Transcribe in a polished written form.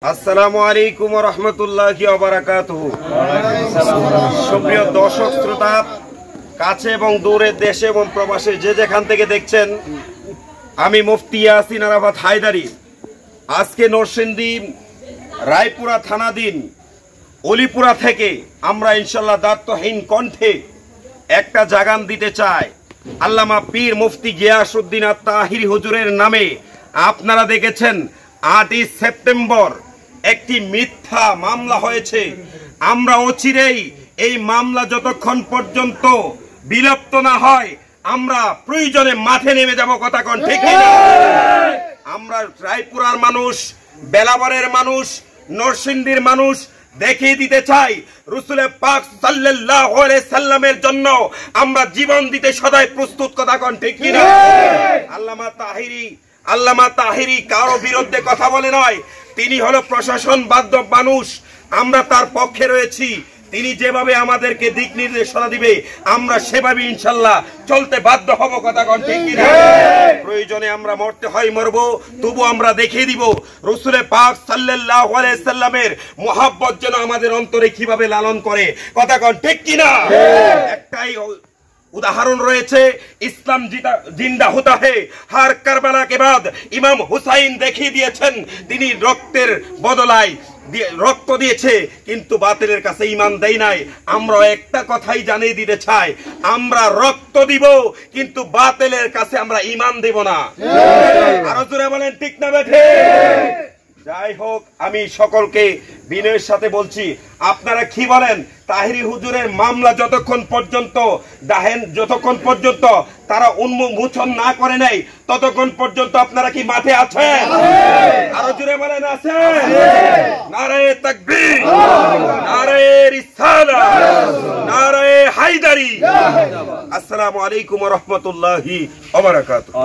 আসসালামু আলাইকুম ওয়া রাহমাতুল্লাহি ওয়া বারাকাতুহু। সুপ্রিয় দর্শক শ্রোতা, কাছে এবং দূরে, দেশে এবং প্রবাসে যে যেখান থেকে দেখছেন, আমি মুফতি ইয়াসিন আরাফাত হায়দারি আজকে নরসিংদী রায়পুরা থানাধীন অলিপুরা থেকে আমরা ইনশাআল্লাহ দায়িত্বহীন কণ্ঠে একটা জাগান দিতে চাই। আল্লামা পীর মুফতি গিয়াসউদ্দিন আত-তাহিরি হুজুরের নামে আপনারা দেখেছেন 8ই সেপ্টেম্বর একটি মিথ্যা মামলা হয়েছে। আমরা অচিরেই এই মামলা যতক্ষণ পর্যন্ত বিলুপ্ত না হয় আমরা প্রয়োজনে মাঠে নেমে যাব। কথা কোন ঠিক না? আমরা রায়পুরার মানুষ, বেলাবরের মানুষ, নরসিংদীর মানুষ দেখিয়ে দিতে চাই রাসূল পাক সাল্লাল্লাহু আলাইহি সাল্লামের জন্য আমরা জীবন দিতে সদাই প্রস্তুত। কথা কোন ঠিক না? আল্লামা তাহিরি কারো বিরুদ্ধে কথা বলে নয়, তিনি হলো প্রশাসন বাধ্য মানুষ। আমরা তার পক্ষে রয়েছি। তিনি যেভাবে আমাদেরকে দিক নির্দেশনা দিবে আমরা সেভাবে ইনশাআল্লাহ চলতে বাধ্য হব। কথা কোন ঠিক কি না? প্রয়োজনে আমরা মরতে হয় মরব, তবু আমরা দেখিয়ে দিব রাসূল পাক সাল্লাল্লাহু আলাইহি সাল্লামের মুহাব্বত যেন আমাদের অন্তরে কিভাবে লালন করে। কথা কোন ঠিক কি না? একটাই উদাহরণ রয়েছে, ইসলাম জিন্দা হোতা হে হার কারবালা কে বাদ। ইমাম হুসাইন দেখিয়ে দিয়েছেন তিনি রক্তের বদলায় রক্ত দিয়েছে, কিন্তু বাতিলের কাছে ঈমান দেয় নাই। আমরা একটা কথাই জানিয়ে দিতে চাই, আমরা রক্ত দিব কিন্তু বাতিলের কাছে আমরা ঈমান দেব না। আরো জোরে বলেন ঠিক না বেঠে? যাই হোক, আমি সকলকে বিনয়ের সাথে বলছি, আপনারা কি বলেন? তাহিরি হুজুরের মামলা যতক্ষণ পর্যন্ত তারা উন্মোচন না করে নেয় ততক্ষণ পর্যন্ত আপনারা কি মাঠে আছেন? আরো জোরে বলেন আছেন? নারায়ে তাকবীর, নারায়ে রিসালাত, নারায়ে হায়দারি। আসসালামু আলাইকুম ওয়া রাহমাতুল্লাহি ওয়া বারাকাতুহু।